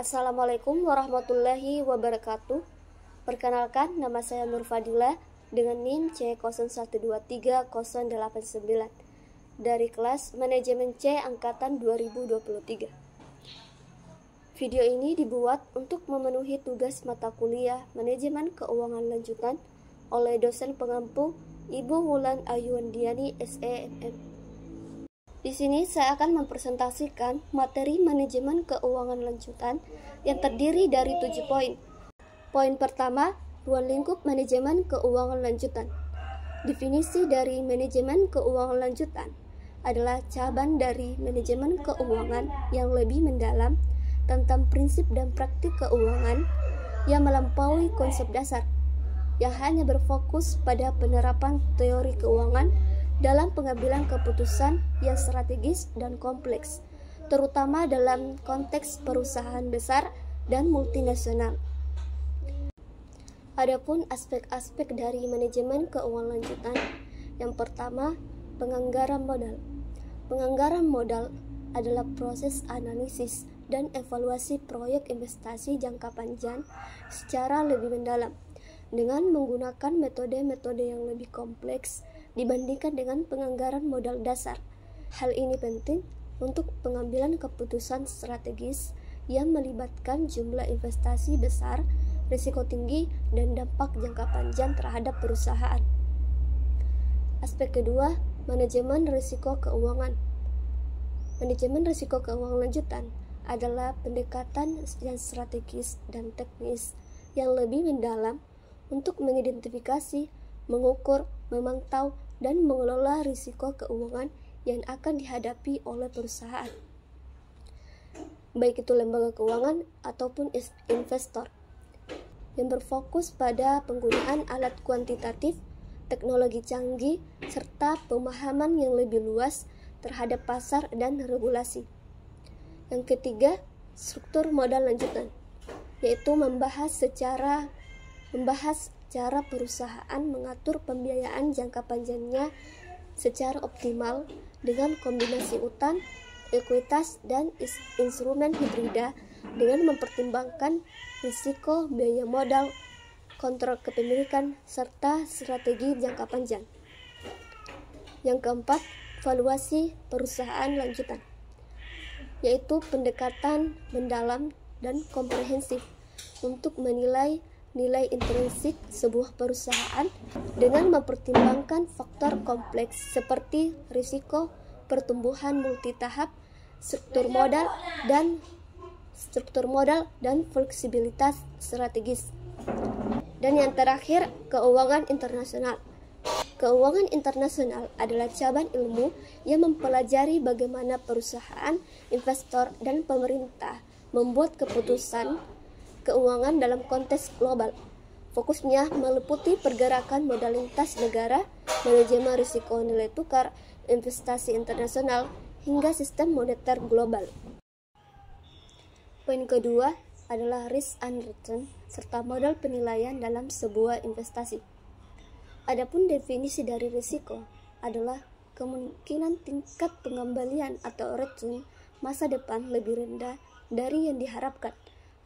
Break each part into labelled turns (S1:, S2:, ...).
S1: Assalamualaikum warahmatullahi wabarakatuh. Perkenalkan, nama saya Nur Fadila dengan NIM C01230899 dari kelas Manajemen C Angkatan 2023. Video ini dibuat untuk memenuhi tugas mata kuliah Manajemen Keuangan Lanjutan oleh dosen pengampu Ibu Wulan Ayuandiani SEMM. Di sini saya akan mempresentasikan materi manajemen keuangan lanjutan yang terdiri dari 7 poin. Poin pertama, ruang lingkup manajemen keuangan lanjutan. Definisi dari manajemen keuangan lanjutan adalah cabang dari manajemen keuangan yang lebih mendalam tentang prinsip dan praktik keuangan yang melampaui konsep dasar, yang hanya berfokus pada penerapan teori keuangan dalam pengambilan keputusan yang strategis dan kompleks, terutama dalam konteks perusahaan besar dan multinasional. Adapun aspek-aspek dari manajemen keuangan lanjutan, yang pertama, penganggaran modal. Penganggaran modal adalah proses analisis dan evaluasi proyek investasi jangka panjang secara lebih mendalam dengan menggunakan metode-metode yang lebih kompleks dibandingkan dengan penganggaran modal dasar. Hal ini penting untuk pengambilan keputusan strategis yang melibatkan jumlah investasi besar, risiko tinggi, dan dampak jangka panjang terhadap perusahaan. Aspek kedua, manajemen risiko keuangan. Manajemen risiko keuangan lanjutan adalah pendekatan yang strategis dan teknis yang lebih mendalam untuk mengidentifikasi, mengukur, memantau, dan mengelola risiko keuangan yang akan dihadapi oleh perusahaan, baik itu lembaga keuangan ataupun investor, yang berfokus pada penggunaan alat kuantitatif, teknologi canggih, serta pemahaman yang lebih luas terhadap pasar dan regulasi. Yang ketiga, struktur modal lanjutan, yaitu membahas cara perusahaan mengatur pembiayaan jangka panjangnya secara optimal dengan kombinasi utang, ekuitas, dan instrumen hibrida dengan mempertimbangkan risiko biaya modal, kontrol kepemilikan, serta strategi jangka panjang. Yang keempat, valuasi perusahaan lanjutan, yaitu pendekatan mendalam dan komprehensif untuk menilai nilai intrinsik sebuah perusahaan dengan mempertimbangkan faktor kompleks seperti risiko, pertumbuhan multitahap, struktur modal dan fleksibilitas strategis. Dan yang terakhir, keuangan internasional. Keuangan internasional adalah cabang ilmu yang mempelajari bagaimana perusahaan, investor, dan pemerintah membuat keputusan keuangan dalam konteks global. Fokusnya meliputi pergerakan modal lintas negara, manajemen risiko nilai tukar, investasi internasional, hingga sistem moneter global. Poin kedua adalah risk and return serta modal penilaian dalam sebuah investasi. Adapun definisi dari risiko adalah kemungkinan tingkat pengembalian atau return masa depan lebih rendah dari yang diharapkan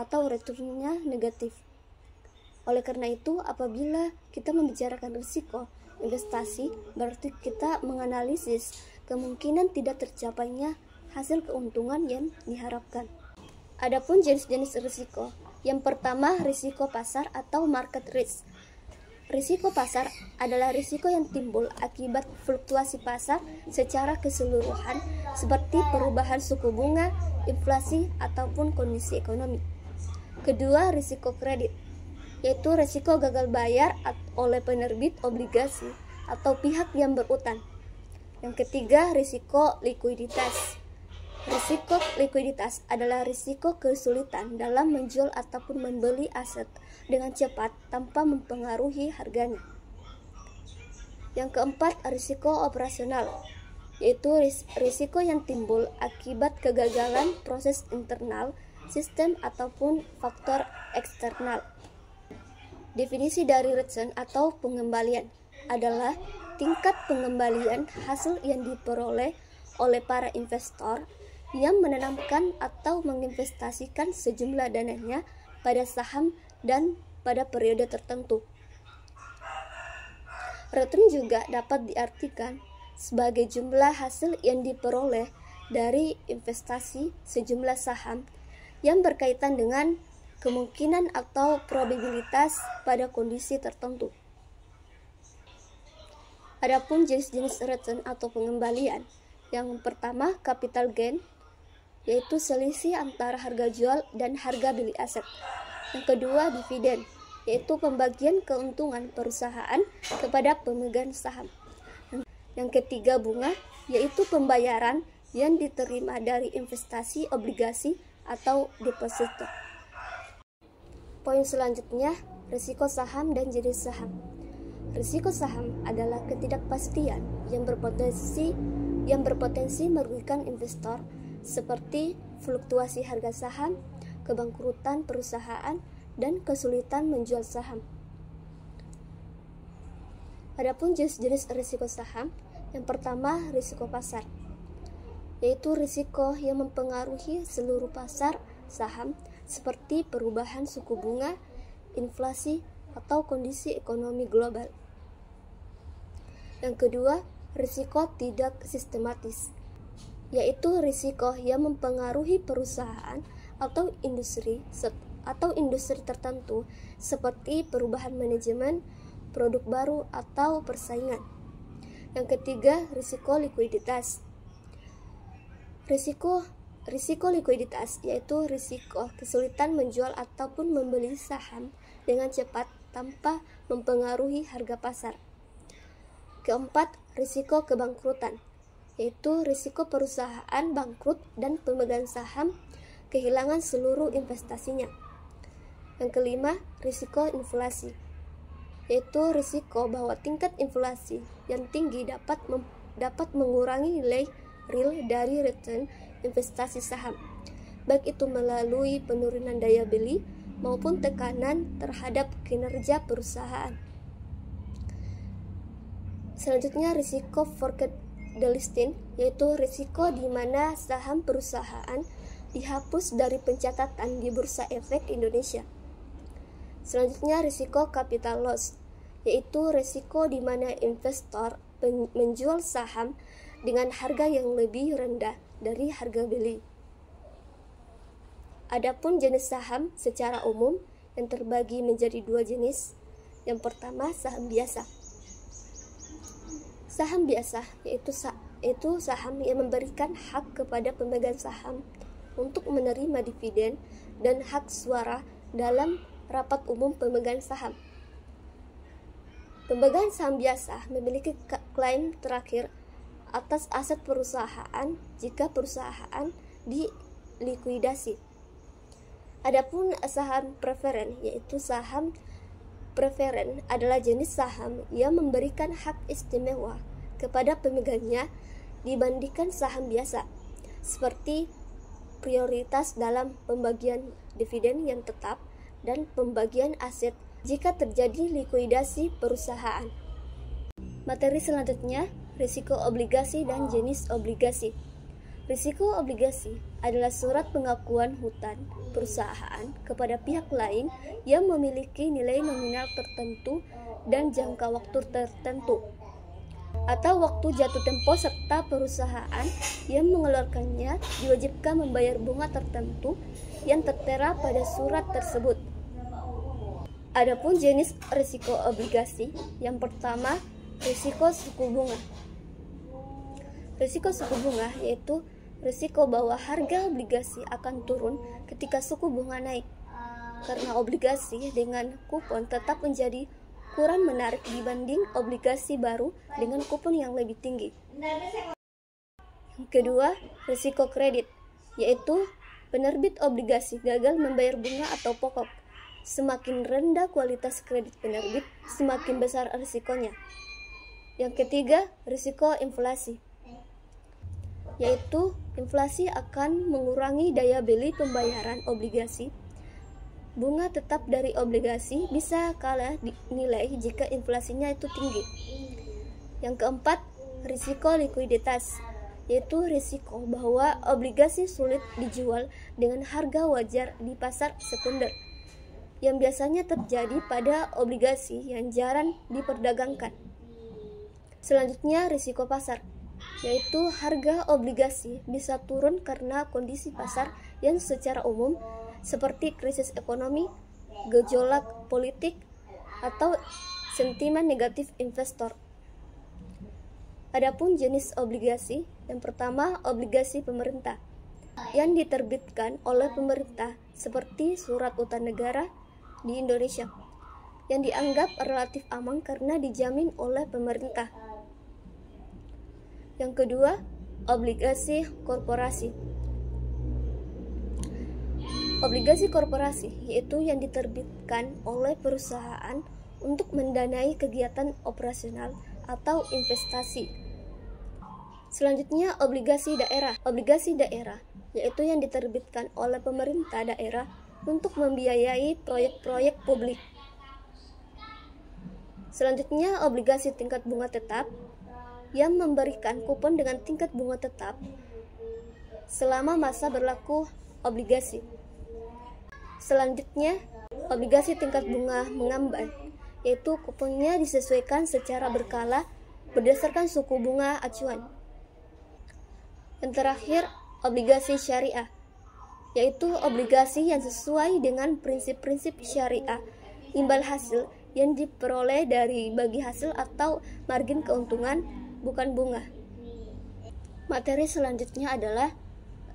S1: atau returnnya negatif. Oleh karena itu, apabila kita membicarakan risiko investasi, berarti kita menganalisis kemungkinan tidak tercapainya hasil keuntungan yang diharapkan. Adapun jenis-jenis risiko, yang pertama risiko pasar atau market risk. Risiko pasar adalah risiko yang timbul akibat fluktuasi pasar secara keseluruhan seperti perubahan suku bunga, inflasi, ataupun kondisi ekonomi. Kedua, risiko kredit, yaitu risiko gagal bayar oleh penerbit obligasi atau pihak yang berutang. Yang ketiga, risiko likuiditas. Risiko likuiditas adalah risiko kesulitan dalam menjual ataupun membeli aset dengan cepat tanpa mempengaruhi harganya. Yang keempat, risiko operasional, yaitu risiko yang timbul akibat kegagalan proses internal, sistem, ataupun faktor eksternal. Definisi dari return atau pengembalian adalah tingkat pengembalian hasil yang diperoleh oleh para investor yang menanamkan atau menginvestasikan sejumlah dananya pada saham dan pada periode tertentu. Return juga dapat diartikan sebagai jumlah hasil yang diperoleh dari investasi sejumlah saham yang berkaitan dengan kemungkinan atau probabilitas pada kondisi tertentu. Adapun jenis-jenis return atau pengembalian, yang pertama capital gain, yaitu selisih antara harga jual dan harga beli aset. Yang kedua dividen, yaitu pembagian keuntungan perusahaan kepada pemegang saham. Yang ketiga bunga, yaitu pembayaran yang diterima dari investasi obligasi atau deposito. Poin selanjutnya, risiko saham dan jenis saham. Risiko saham adalah ketidakpastian yang berpotensi merugikan investor, seperti fluktuasi harga saham, kebangkrutan perusahaan, dan kesulitan menjual saham. Adapun jenis-jenis risiko saham, yang pertama risiko pasar, yaitu risiko yang mempengaruhi seluruh pasar saham seperti perubahan suku bunga, inflasi, atau kondisi ekonomi global. Yang kedua, risiko tidak sistematis, yaitu risiko yang mempengaruhi perusahaan atau industri tertentu seperti perubahan manajemen, produk baru, atau persaingan. Yang ketiga, risiko likuiditas. Risiko likuiditas yaitu risiko kesulitan menjual ataupun membeli saham dengan cepat tanpa mempengaruhi harga pasar. Keempat, risiko kebangkrutan, yaitu risiko perusahaan bangkrut dan pemegang saham kehilangan seluruh investasinya. Yang kelima, risiko inflasi, yaitu risiko bahwa tingkat inflasi yang tinggi dapat mengurangi nilai real dari return investasi saham, baik itu melalui penurunan daya beli maupun tekanan terhadap kinerja perusahaan. Selanjutnya, risiko forget delisting, yaitu risiko di mana saham perusahaan dihapus dari pencatatan di Bursa Efek Indonesia. Selanjutnya, risiko capital loss, yaitu risiko di mana investor menjual saham dengan harga yang lebih rendah dari harga beli. Adapun jenis saham secara umum yang terbagi menjadi dua jenis. Yang pertama, saham biasa. Saham biasa yaitu saham yang memberikan hak kepada pemegang saham untuk menerima dividen dan hak suara dalam rapat umum pemegang saham. Pemegang saham biasa memiliki klaim terakhir atas aset perusahaan jika perusahaan dilikuidasi. Adapun saham preferen, yaitu saham preferen adalah jenis saham yang memberikan hak istimewa kepada pemegangnya dibandingkan saham biasa, seperti prioritas dalam pembagian dividen yang tetap dan pembagian aset jika terjadi likuidasi perusahaan. Materi selanjutnya, risiko obligasi dan jenis obligasi. Risiko obligasi adalah surat pengakuan hutang perusahaan kepada pihak lain yang memiliki nilai nominal tertentu dan jangka waktu tertentu, atau waktu jatuh tempo serta perusahaan yang mengeluarkannya diwajibkan membayar bunga tertentu yang tertera pada surat tersebut. Adapun jenis risiko obligasi, yang pertama risiko suku bunga. Risiko suku bunga yaitu risiko bahwa harga obligasi akan turun ketika suku bunga naik, karena obligasi dengan kupon tetap menjadi kurang menarik dibanding obligasi baru dengan kupon yang lebih tinggi. Yang kedua, risiko kredit, yaitu penerbit obligasi gagal membayar bunga atau pokok. Semakin rendah kualitas kredit penerbit, semakin besar risikonya. Yang ketiga, risiko inflasi, yaitu inflasi akan mengurangi daya beli pembayaran obligasi. Bunga tetap dari obligasi bisa kalah nilai jika inflasinya itu tinggi. Yang keempat, risiko likuiditas, yaitu risiko bahwa obligasi sulit dijual dengan harga wajar di pasar sekunder, yang biasanya terjadi pada obligasi yang jarang diperdagangkan. Selanjutnya, risiko pasar, yaitu harga obligasi bisa turun karena kondisi pasar yang secara umum seperti krisis ekonomi, gejolak politik, atau sentimen negatif investor. Adapun jenis obligasi, yang pertama obligasi pemerintah yang diterbitkan oleh pemerintah seperti surat utang negara di Indonesia, yang dianggap relatif aman karena dijamin oleh pemerintah. Yang kedua, obligasi korporasi. Obligasi korporasi yaitu yang diterbitkan oleh perusahaan untuk mendanai kegiatan operasional atau investasi. Selanjutnya, obligasi daerah. Obligasi daerah yaitu yang diterbitkan oleh pemerintah daerah untuk membiayai proyek-proyek publik. Selanjutnya, obligasi tingkat bunga tetap yang memberikan kupon dengan tingkat bunga tetap selama masa berlaku obligasi. Selanjutnya, obligasi tingkat bunga mengambang, yaitu kuponnya disesuaikan secara berkala berdasarkan suku bunga acuan. Yang terakhir, obligasi syariah, yaitu obligasi yang sesuai dengan prinsip-prinsip syariah, imbal hasil yang diperoleh dari bagi hasil atau margin keuntungan, bukan bunga. Materi selanjutnya adalah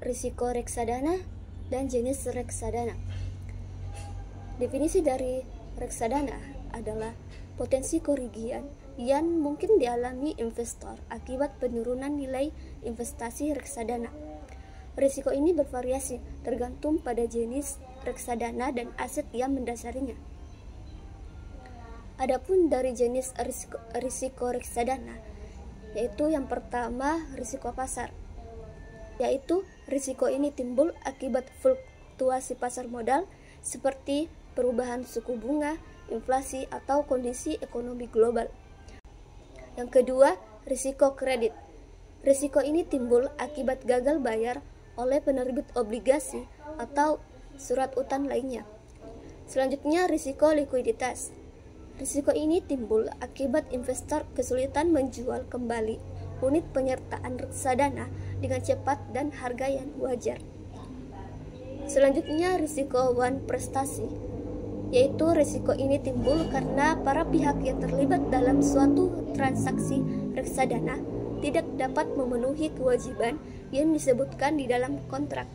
S1: risiko reksadana dan jenis reksadana. Definisi dari reksadana adalah potensi kerugian yang mungkin dialami investor akibat penurunan nilai investasi reksadana. Risiko ini bervariasi tergantung pada jenis reksadana dan aset yang mendasarinya. Adapun dari jenis risiko reksadana, yaitu yang pertama risiko pasar, yaitu risiko ini timbul akibat fluktuasi pasar modal seperti perubahan suku bunga, inflasi, atau kondisi ekonomi global. Yang kedua, risiko kredit. Risiko ini timbul akibat gagal bayar oleh penerbit obligasi atau surat utang lainnya. Selanjutnya, risiko likuiditas. Risiko ini timbul akibat investor kesulitan menjual kembali unit penyertaan reksadana dengan cepat dan harga yang wajar. Selanjutnya, risiko wan prestasi, yaitu risiko ini timbul karena para pihak yang terlibat dalam suatu transaksi reksadana tidak dapat memenuhi kewajiban yang disebutkan di dalam kontrak.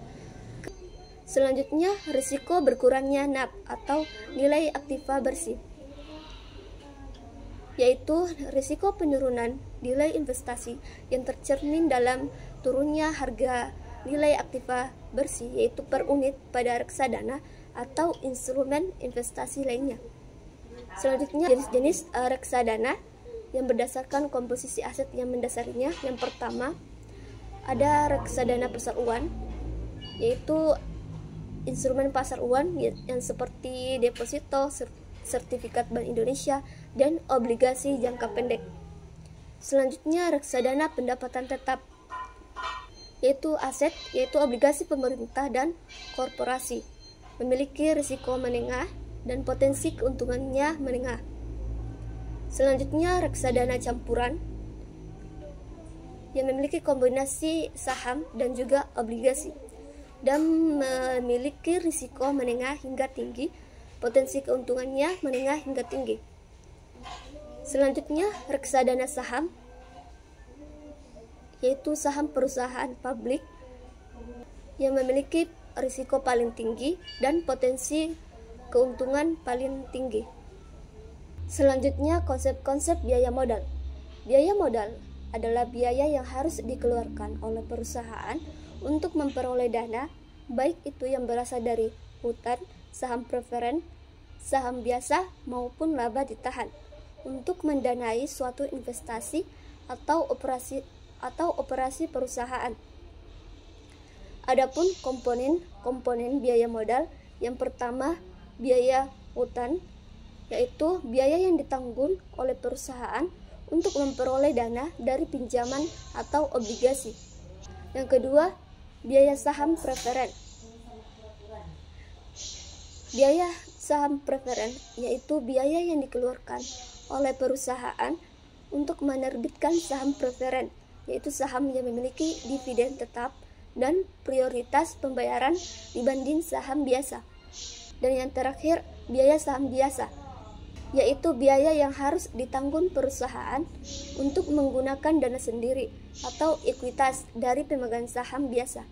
S1: Selanjutnya, risiko berkurangnya NAV atau nilai aktiva bersih, yaitu risiko penurunan nilai investasi yang tercermin dalam turunnya harga nilai aktiva bersih, yaitu per unit pada reksadana atau instrumen investasi lainnya. Selanjutnya, jenis-jenis reksadana yang berdasarkan komposisi aset yang mendasarinya. Yang pertama, ada reksadana pasar uang, yaitu instrumen pasar uang yang seperti deposito, sertifikat Bank Indonesia, dan obligasi jangka pendek. Selanjutnya, reksadana pendapatan tetap, yaitu aset, yaitu obligasi pemerintah dan korporasi, memiliki risiko menengah dan potensi keuntungannya menengah. Selanjutnya, reksadana campuran yang memiliki kombinasi saham dan juga obligasi dan memiliki risiko menengah hingga tinggi, potensi keuntungannya menengah hingga tinggi. Selanjutnya, reksadana saham, yaitu saham perusahaan publik yang memiliki risiko paling tinggi dan potensi keuntungan paling tinggi. Selanjutnya, konsep-konsep biaya modal. Biaya modal adalah biaya yang harus dikeluarkan oleh perusahaan untuk memperoleh dana, baik itu yang berasal dari hutang, saham preferen, saham biasa, maupun laba ditahan, untuk mendanai suatu investasi atau operasi perusahaan. Adapun komponen biaya modal, yang pertama biaya hutang, yaitu biaya yang ditanggung oleh perusahaan untuk memperoleh dana dari pinjaman atau obligasi. Yang kedua, biaya saham preferen. Biaya saham preferen yaitu biaya yang dikeluarkan oleh perusahaan untuk menerbitkan saham preferen, yaitu saham yang memiliki dividen tetap dan prioritas pembayaran dibanding saham biasa. Dan yang terakhir, biaya saham biasa, yaitu biaya yang harus ditanggung perusahaan untuk menggunakan dana sendiri atau ekuitas dari pemegang saham biasa.